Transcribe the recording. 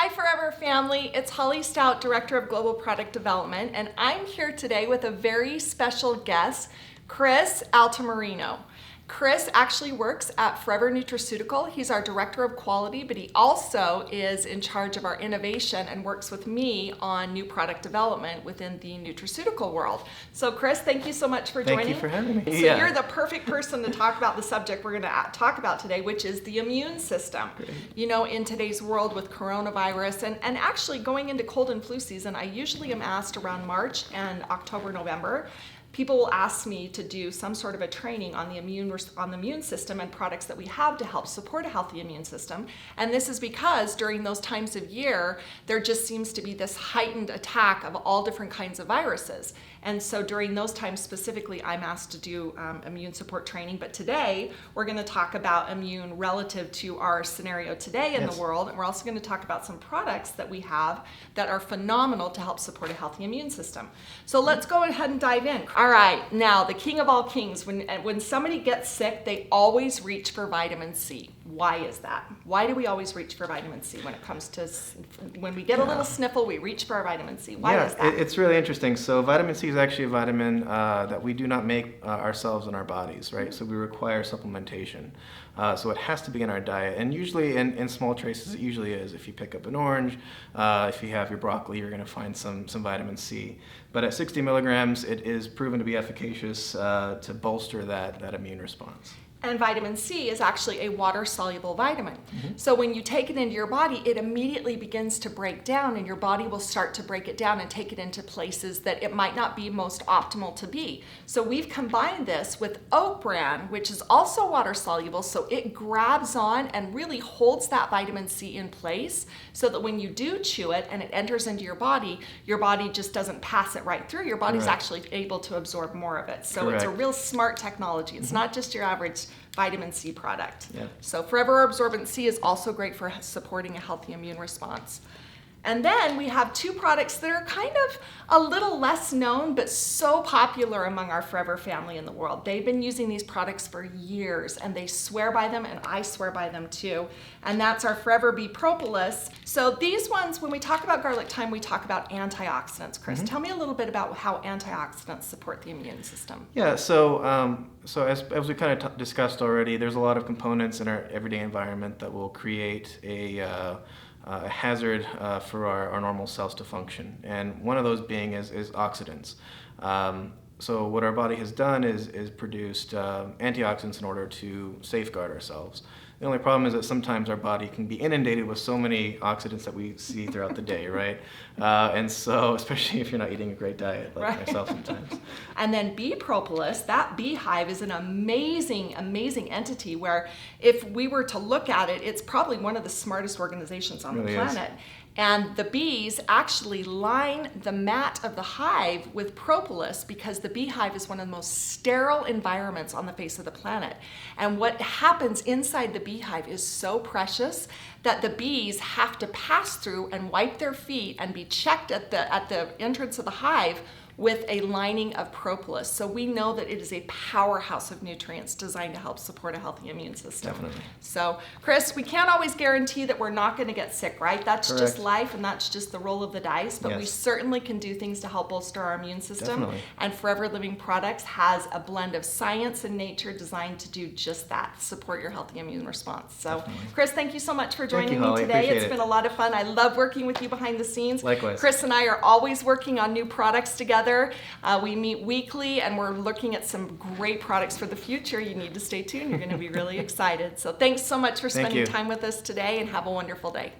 Hi Forever family, it's Holly Stout, Director of Global Product Development, and I'm here today with a very special guest, Chris Altamirano. Chris actually works at Forever Nutraceutical. He's our Director of Quality, but he also is in charge of our innovation and works with me on new product development within the nutraceutical world. So Chris, thank you so much for joining. Thank you for having me. So you're the perfect person to talk about the subject we're going to talk about today, which is the immune system. Great. You know, in today's world with coronavirus and actually going into cold and flu season, I usually am asked around March and October, November. People will ask me to do some sort of a training on the immune system and products that we have to help support a healthy immune system. And this is because during those times of year, there just seems to be this heightened attack of all different kinds of viruses. And so during those times specifically, I'm asked to do immune support training. But today, we're going to talk about immune relative to our scenario today in the world. And we're also going to talk about some products that we have that are phenomenal to help support a healthy immune system. So let's go ahead and dive in. All right, now the king of all kings, when somebody gets sick, they always reach for vitamin C. Why is that? Why do we always reach for vitamin C when it comes to, when we get a little sniffle, we reach for our vitamin C? Why is that? It's really interesting. So vitamin C is actually a vitamin that we do not make ourselves in our bodies, right? So we require supplementation. So it has to be in our diet. And usually in small traces, it usually is. If you pick up an orange, if you have your broccoli, you're going to find some vitamin C. But at 60 milligrams, it is proven to be efficacious to bolster that immune response. And vitamin C is actually a water-soluble vitamin. Mm-hmm. So when you take it into your body, it immediately begins to break down, and your body will start to break it down and take it into places that it might not be most optimal to be. So we've combined this with oat bran, which is also water-soluble, so it grabs on and really holds that vitamin C in place so that when you do chew it and it enters into your body just doesn't pass it right through. Your body's actually able to absorb more of it. So It's a real smart technology. It's not just your average vitamin C product. Yeah. So Forever Absorbent C is also great for supporting a healthy immune response. And then we have two products that are kind of a little less known, but so popular among our Forever family in the world. They've been using these products for years, and they swear by them, and I swear by them too. And that's our Forever Bee Propolis. So these ones, when we talk about garlic thyme, we talk about antioxidants. Chris, tell me a little bit about how antioxidants support the immune system. Yeah, so as we kind of discussed already, there's a lot of components in our everyday environment that will create a hazard for our normal cells to function, and one of those being is oxidants. So what our body has done is produced antioxidants in order to safeguard ourselves. The only problem is that sometimes our body can be inundated with so many oxidants that we see throughout the day, right? And so, especially if you're not eating a great diet like myself sometimes. And then bee propolis, that beehive is an amazing, amazing entity where if we were to look at it, it's probably one of the smartest organizations on the planet. And the bees actually line the mat of the hive with propolis because the beehive is one of the most sterile environments on the face of the planet. And what happens inside the beehive is so precious that the bees have to pass through and wipe their feet and be checked at the entrance of the hive with a lining of propolis. So we know that it is a powerhouse of nutrients designed to help support a healthy immune system. Definitely. So, Chris, we can't always guarantee that we're not going to get sick, right? That's just life, and that's just the roll of the dice. But we certainly can do things to help bolster our immune system. Definitely. And Forever Living Products has a blend of science and nature designed to do just that, support your healthy immune response. So, Chris, thank you so much for joining me today. It's been a lot of fun. I love working with you behind the scenes. Likewise. Chris and I are always working on new products together. We meet weekly, and we're looking at some great products for the future. You need to stay tuned. You're going to be really excited. So thanks so much for spending time with us today, and have a wonderful day.